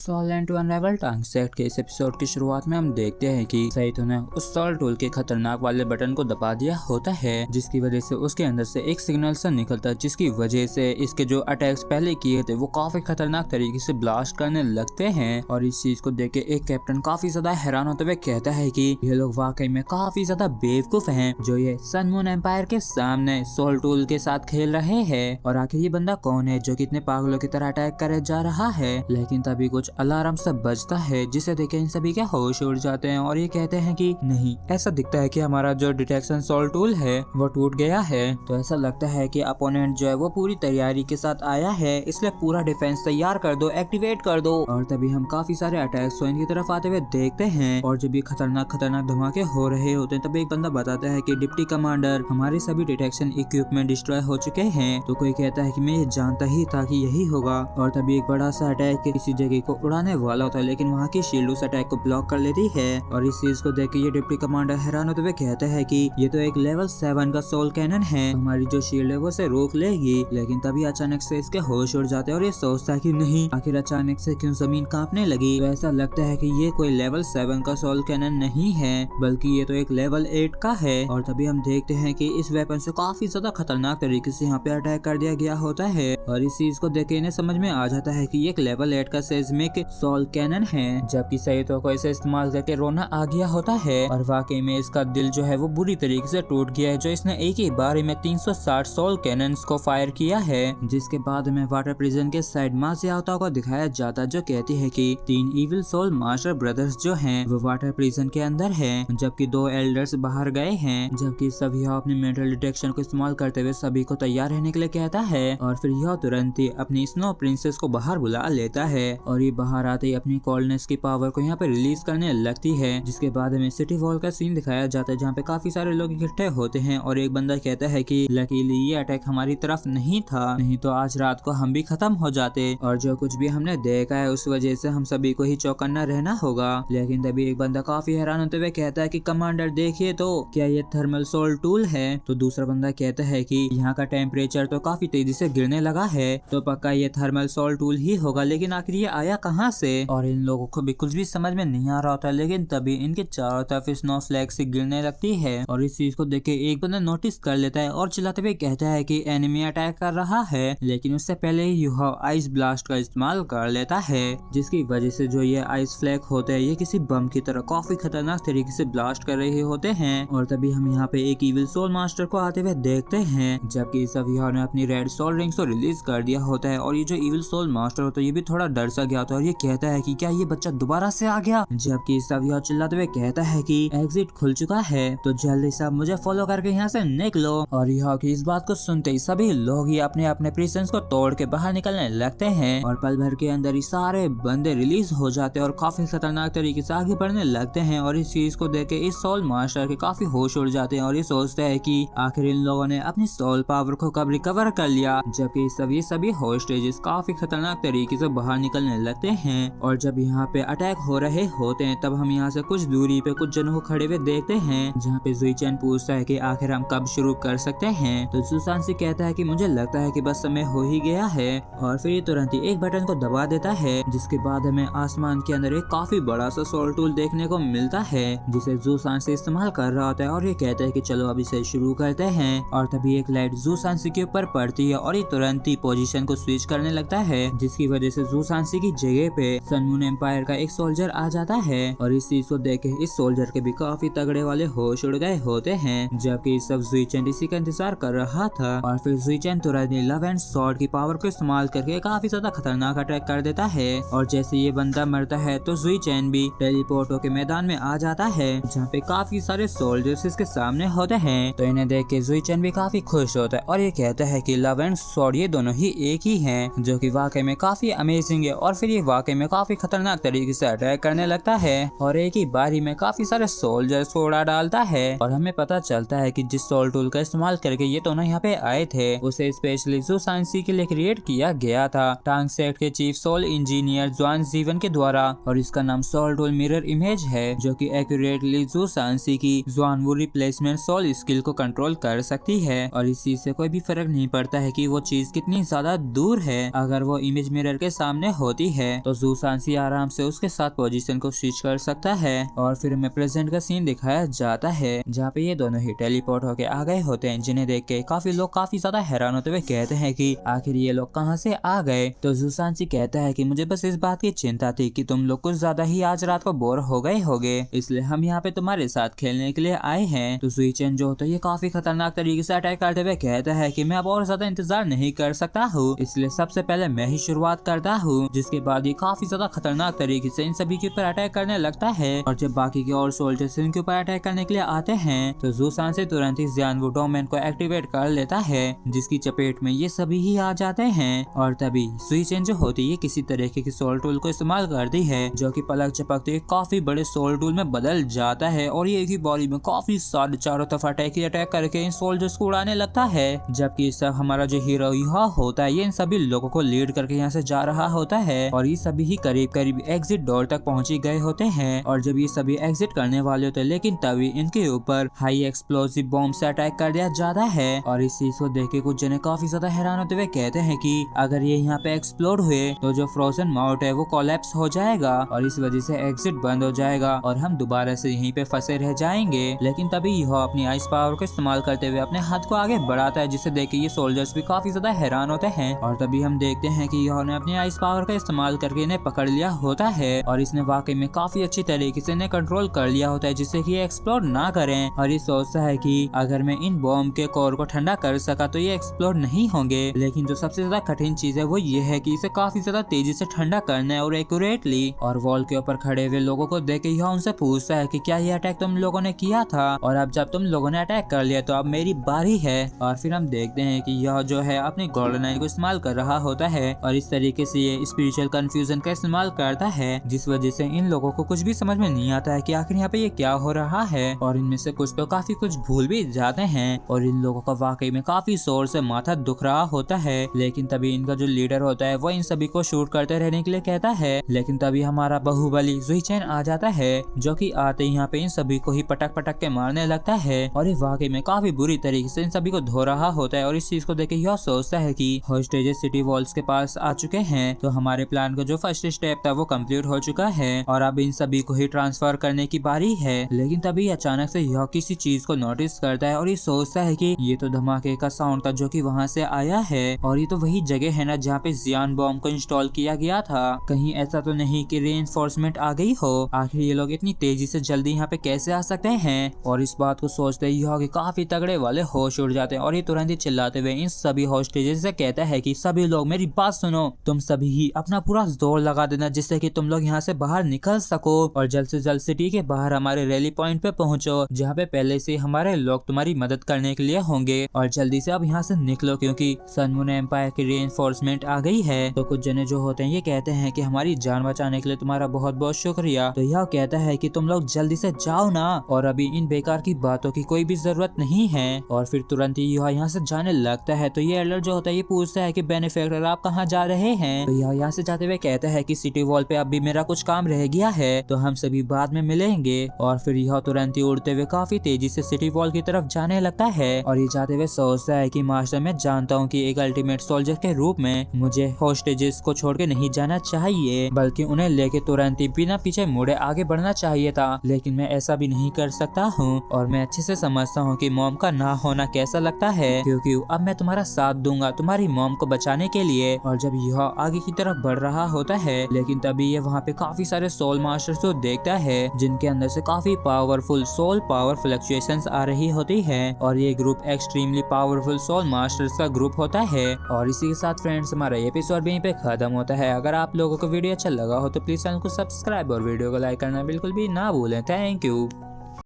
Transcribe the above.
Solvent अनराइवल टांग set के इस एपिसोड की शुरुआत में हम देखते हैं कि सईतो ने उस सॉल टूल के खतरनाक वाले बटन को दबा दिया होता है, जिसकी वजह से उसके अंदर से एक सिग्नल सा निकलता है, जिसकी वजह से इसके जो अटैक्स पहले किए थे वो काफी खतरनाक तरीके से ब्लास्ट करने लगते हैं। और इस चीज को देख के एक कैप्टन काफी ज्यादा हैरान होते हुए कहता है कि ये लोग वाकई में काफी ज्यादा बेवकूफ हैं जो ये सन मून एम्पायर के सामने सोल टूल के साथ खेल रहे हैं। और आखिर ये बंदा कौन है जो कि इतने पागलों की तरह अटैक करे जा रहा है। लेकिन तभी कुछ अलार्म सा बजता है, जिसे देख इन सभी के होश उड़ जाते हैं और ये कहते हैं कि नहीं, ऐसा दिखता है कि हमारा जो डिटेक्शन सोल टूल है वो टूट गया है। तो ऐसा लगता है कि अपोनेंट जो है वो पूरी तैयारी के साथ आया है, इसलिए पूरा डिफेंस तैयार कर दो, एक्टिवेट कर दो। और तभी हम काफी सारे अटैक्स सोइन की तरफ आते हुए देखते हैं। और जब ये खतरनाक धमाके हो रहे होते हैं तभी एक बंदा बताता है कि डिप्टी कमांडर, हमारे सभी डिटेक्शन इक्विपमेंट डिस्ट्रॉय हो चुके हैं। तो कोई कहता है कि मैं ये जानता ही था कि यही होगा। और तभी एक बड़ा सा अटैक किसी जगह को उड़ाने वाला होता है, लेकिन वहाँ की शील्ड उस अटैक को ब्लॉक कर लेती है। और इस चीज को देख के ये डिप्टी कमांडर हैरान होते हुए कहता है कि ये तो एक लेवल 7 का सोल कैनन है, हमारी जो शील्ड है वो उसे रोक लेगी। लेकिन तभी अचानक से इसके होश उड़ जाते हैं और ये सोचता है कि नहीं, आखिर अचानक से क्यों जमीन कांपने लगी। तो ऐसा लगता है कि ये कोई लेवल 7 का सोल कैनन नहीं है, बल्कि ये तो एक लेवल 8 का है। और तभी हम देखते हैं कि इस वेपन से काफी ज्यादा खतरनाक तरीके से यहाँ पे अटैक कर दिया गया होता है। और इस चीज को देख के इन्हें समझ में आ जाता है कि ये एक लेवल 8 का सेस्मिक सोल कैनन है। जबकि सईतो को इसे इस्तेमाल करके रोना आ गया होता है और वाकई में इसका दिल जो है वो बुरी तरीके से टूट गया है, जो इसने एक ही बार में 360 सोल कैनन्स को फायर किया है। जिसके बाद में वाटर प्रिजन के साइड माँ से आता को दिखाया जाता, जो कहती है कि 3 इविल सोल मास्टर ब्रदर्स जो हैं वो वाटर प्रिजन के अंदर हैं, जबकि 2 एल्डर्स बाहर गए हैं। जबकि सभी अपनी मेटल डिटेक्शन को इस्तेमाल करते हुए सभी को तैयार रहने के लिए कहता है। और फिर यह तुरंत ही अपनी स्नो प्रिंसेस को बाहर बुला लेता है और ये बाहर आते ही अपनी कोल्डनेस की पावर को यहाँ पे रिलीज करने लगती है। जिसके बाद में सिटी वॉल का सीन दिखाया जाता है, जहाँ पे काफी सारे लोग इकट्ठे होते हैं। और एक बंदा कहता है कि लकीली ये अटैक हमारी तरफ नहीं था, नहीं तो आज रात को हम भी खत्म हो जाते। और जो कुछ भी हमने देखा है उस वजह से हम सभी को ही चौकन्ना रहना होगा। लेकिन तभी एक बंदा काफी हैरान होते हुए कहता है कि कमांडर देखिए तो क्या ये थर्मल सोल टूल है। तो दूसरा बंदा कहता है कि यहाँ का टेम्परेचर तो काफी तेजी से गिरने लगा है, तो पक्का ये थर्मल सोल टूल ही होगा। लेकिन आखिर ये आया कहाँ से। और इन लोगों को भी कुछ भी समझ में नहीं आ रहा होता। लेकिन तभी इनके चारों तरफ स्नो फ्लैग से गिरने लगती है। और इस चीज को देख के एक बंदा नोटिस कर लेता है और चिल्लाते हुए कहता है कि एनिमी अटैक कर रहा है। लेकिन उससे पहले ही यूहा आइस ब्लास्ट का इस्तेमाल कर लेता है, जिसकी वजह से जो ये आइस फ्लैग होते हैं ये किसी बम की तरह काफी खतरनाक तरीके से ब्लास्ट कर रहे होते हैं। और तभी हम यहाँ पे एक इविल सोल मास्टर को आते हुए देखते हैं, जबकि सभी ने अपनी रेड सोल रिंग्स को रिलीज कर दिया होता है। और ये जो इविल सोल मास्टर होता है ये भी थोड़ा डर सा गया होता है और ये कहता है कि क्या ये बच्चा दोबारा से आ गया। जबकि सब यह चिल्लाते हुए कहता है कि एग्जिट खुल चुका है, तो जल्दी से मुझे फॉलो करके यहाँ से निकलो। और यह की इस बात को सुनते ही सभी लोग ही अपने अपने प्रिजन्स को तोड़ के बाहर निकलने लगते हैं। और पल भर के अंदर ही सारे बंदे रिलीज हो जाते हैं और काफी खतरनाक तरीके से आगे बढ़ने लगते हैं। और इस चीज को देख के इस सोल मास्टर के काफी होश उड़ जाते हैं और ये सोचते हैं कि आखिर इन लोगों ने अपनी सोल पावर को कब रिकवर कर लिया। जबकि सभी होस्टेजेस काफी खतरनाक तरीके से बाहर निकलने लगते हैं। और जब यहाँ पे अटैक हो रहे होते हैं तब हम यहाँ से कुछ दूरी पे कुछ जनों को खड़े हुए देखते हैं, जहाँ पे जुईचेन पूछता है कि आखिर हम कब शुरू कर सकते हैं। तो जुसानसी कहता है कि मुझे लगता है कि बस समय हो ही गया है। और फिर ये तुरंत ही एक बटन को दबा देता है, जिसके बाद हमें आसमान के अंदर एक काफी बड़ा सा सोल टूल देखने को मिलता है, जिसे जुसानसी इस्तेमाल कर रहा होता है। और ये कहता है कि चलो अब इसे शुरू करते हैं। और तभी एक लाइट जुसानसी के ऊपर पड़ती है और ये तुरंत ही पोजीशन को स्विच करने लगता है, जिसकी वजह से जुसानसी की जगह पे सन मून एम्पायर का एक सोल्जर आ जाता है। और इस चीज को देख के इस सोल्जर के भी काफी तगड़े वाले होश उड़ गए होते हैं। जबकि सब जुईचेन इसी का इंतजार कर रहा था। और फिर जुईचेन तुरंत लव एंड स्वॉर्ड की पावर को इस्तेमाल करके काफी ज्यादा खतरनाक अटैक कर देता है। और जैसे ये बंदा मरता है तो जुईचेन भी टेलीपोर्ट होके मैदान में आ जाता है, जहाँ पे काफी सारे सोल्जर्स इसके सामने होते हैं। तो इन्हें देख के जुईचेन भी काफी खुश होता है और ये कहता है कि लव एंड स्वॉर्ड ये दोनों ही एक ही हैं, जो कि वाकई में काफी अमेजिंग है। और फिर ये वाकई में काफी खतरनाक तरीके से अटैक करने लगता है और एक ही बारी में काफी सारे सोल्जर्स को उड़ा डालता है। और हमें पता चलता है कि जिस सोल टूल का इस्तेमाल करके ये दोनों यहाँ पे आए थे उसे स्पेशली जुसानसी के लिए क्रिएट किया गया था, टांग सेट के चीफ सोल इंजीनियर जुआन जीवन के द्वारा। और इसका नाम सोल टूल मिरर इमेज है, जो कि एक्यूरेटली जुसानसी की जुआनवू रिप्लेसमेंट सोल स्किल को कंट्रोल कर सकती है। और इस चीज से कोई भी फर्क नहीं पड़ता है कि वो चीज कितनी ज्यादा दूर है, अगर वो इमेज मिरर के सामने होती है तो जू सांसी आराम से उसके साथ पोजीशन को स्विच कर सकता है और फिर हमें प्रेजेंट का सीन दिखाया जाता है जहाँ पे ये दोनों ही टेलीपोर्ट होके आ गए होते हैं, जिन्हें देख के काफी लोग काफी ज्यादा हैरान होते हुए कहते हैं कि आखिर ये लोग कहाँ से आ गए। तो जू सांसी कहता है कि मुझे बस इस बात की चिंता थी कि तुम लोग कुछ ज्यादा ही आज रात को बोर हो गए होगे, इसलिए हम यहाँ पे तुम्हारे साथ खेलने के लिए आए हैं। तो सुईचेन जो होता है ये काफी खतरनाक तरीके से अटैक करते हुए कहता है कि मैं अब और ज्यादा इंतजार नहीं कर सकता हूँ, इसलिए सबसे पहले मैं ही शुरुआत करता हूँ। जिसके बाद ये काफी ज्यादा खतरनाक तरीके से इन सभी के ऊपर अटैक करने लगता है और जब बाकी के और सोल्जर्स इनके ऊपर अटैक करने के लिए आते हैं तो जू सांसी तुरंत ही जियान वू डोमेन को एक्टिवेट कर लेता है, जिसकी चपेट में ये सभी ही आ जाते हैं। और तभी सुईचेन जो होती है किसी तरीके की सोल टूल को इस्तेमाल करती है जो कि पलक झपकते काफी बड़े सोल टूल में बदल जाता है और ये एक ही बॉडी में काफी सारे चारों तरफ अटैक करके इन सोल्जर्स को उड़ाने लगता है। जबकि सब हमारा जो हीरो यहाँ होता है ये इन सभी लोगों को लीड करके यहाँ से जा रहा होता है और ये सभी ही करीब करीब एग्जिट डोर तक पहुंच गए होते हैं। और जब ये सभी एग्जिट करने वाले होते हैं लेकिन तभी इनके ऊपर हाई एक्सप्लोसिव बॉम्ब से अटैक कर दिया जाता है और इस चीज को देख के कुछ जने काफी ज्यादा हैरान होते हुए कहते हैं कि अगर ये यहाँ पे एक्सप्लोड हुए तो जो फ्रोजन माउंट है वो कोलैप्स हो जाएगा और इस वजह से एग्जिट बंद हो जाएगा और हम दोबारा से यहीं पे फंसे रह जाएंगे। लेकिन तभी यह अपनी आइस पावर को इस्तेमाल करते हुए अपने हाथ को आगे बढ़ाता है, जिसे देख के ये सोल्जर्स भी काफी ज्यादा हैरान होते हैं। और तभी हम देखते हैं कि यह ने अपनी आइस पावर का इस्तेमाल करके इन्हें पकड़ लिया होता है और इसने वाकई में काफी अच्छी तरीके से इन्हें कंट्रोल कर लिया होता है जिससे कि ये एक्सप्लोड ना करें। और ये सोचता है कि अगर मैं इन बॉम्ब के कोर को ठंडा कर सका तो ये एक्सप्लोड नहीं होंगे, लेकिन जो सबसे ज्यादा कठिन चीज है वो ये है कि इसे काफी ज्यादा तेजी से ठंडा करना है और एक्यूरेटली। और वॉल के ऊपर खड़े हुए लोगों को देख के यह उनसे पूछता है कि क्या ये अटैक तुम लोगों ने किया था और अब जब तुम लोगों ने अटैक कर लिया तो अब मेरी बारी है। और फिर हम देखते हैं कि यह जो है अपनी गोल्डन आई को इस्तेमाल कर रहा होता है और इस तरीके से ये स्पिरिचुअल कंफ्यूजन का इस्तेमाल करता है, जिस वजह से इन लोगों को कुछ भी समझ में नहीं आता है कि आखिर यहाँ पे ये क्या हो रहा है। और इनमें से कुछ तो काफी कुछ भूल भी जाते हैं और इन लोगों का वाकई में काफी जोर से माथा दुख रहा होता है। लेकिन तभी इनका जो लीडर होता है वो इन सभी को शूट करते रहने के लिए कहता है, लेकिन तभी हमारा बाहुबली सुईचेन आ जाता है जो कि आते ही यहाँ पे इन सभी को ही पटक पटक के मारने लगता है और ये वाकई में काफी बुरी तरीके से इन सभी को धो रहा होता है। और इस चीज को देख के यह सोचता है कि हॉस्टेजेस सिटी वॉल्स के पास आ चुके हैं, तो हमारे प्लान का जो फर्स्ट स्टेप था वो कंप्लीट हो चुका है और अब इन सभी को ही ट्रांसफर करने की बारी है। लेकिन तभी अचानक से यह किसी चीज को नोटिस करता है और ये सोचता है कि ये तो धमाके का साउंड था जो कि वहाँ से आया है और ये तो वही जगह है ना जहाँ पे जियान बॉम्ब को इंस्टॉल किया गया था। कहीं ऐसा तो नहीं कि रीइंफोर्समेंट आ गई हो, आखिर ये लोग इतनी तेजी से जल्दी यहाँ पे कैसे आ सकते हैं। और इस बात को सोचते ही यह काफी तगड़े वाले होश उड़ जाते हैं और ये तुरंत ही चिल्लाते हुए इन सभी हॉस्टेजेस से कहता है कि सभी लोग मेरी बात सुनो, तुम सभी ही अपना पूरा जोर लगा देना जिससे कि तुम लोग यहाँ से बाहर निकल सको और जल्द से जल्द सिटी के बाहर हमारे रैली पॉइंट पे पहुंचो जहाँ पे पहले से हमारे लोग तुम्हारी मदद करने के लिए होंगे और जल्दी से अब यहाँ से निकलो क्योंकि सन मून एम्पायर की रीइंफोर्समेंट आ गई है। तो कुछ जने जो होते हैं ये कहते हैं कि हमारी जान बचाने के लिए तुम्हारा बहुत बहुत शुक्रिया। तो यह कहता है कि तुम लोग जल्दी से जाओ ना और अभी इन बेकार की बातों की कोई भी जरूरत नहीं है। और फिर तुरंत ही यह यहाँ से जाने लगता है। तो ये एल्डर जो होता है ये पूछता है कि बेनिफैक्टर आप कहाँ जा रहे हैं। तो यह यहाँ से जाते हुए कहता है कि सिटी वॉल पे अभी मेरा कुछ काम रह गया है तो हम सभी बाद में मिलेंगे। और फिर यह तुरंत ही उड़ते हुए काफी तेजी से सिटी वॉल की तरफ जाने लगता है और ये जाते हुए सोचता है कि मास्टर मैं जानता हूँ कि एक अल्टीमेट सोल्जर के रूप में मुझे हॉस्टेजेस को छोड़ के नहीं जाना चाहिए बल्कि उन्हें लेके तुरंत ही बिना पीछे मुड़े आगे बढ़ना चाहिए था, लेकिन मैं ऐसा भी नहीं कर सकता हूँ। और मैं अच्छे से समझता हूँ कि मॉम का ना होना कैसा लगता है क्योंकि अब मैं तुम्हारा साथ दूंगा तुम्हारी मॉम को बचाने के लिए। और जब यह आगे की तरफ बढ़ रहा होता है लेकिन तभी ये वहाँ पे काफी सारे सोल मास्टर्स को देखता है जिनके अंदर से काफी पावरफुल सोल पावर फ्लक्चुएशंस आ रही होती है और ये group extremely powerful soul masters का ग्रुप होता है। और इसी के साथ फ्रेंड्स हमारा एपिसोड भी यहीं पे खत्म होता है। अगर आप लोगों को वीडियो अच्छा लगा हो तो प्लीज चैनल को सब्सक्राइब और वीडियो को लाइक करना बिल्कुल भी ना भूलें। Thank you.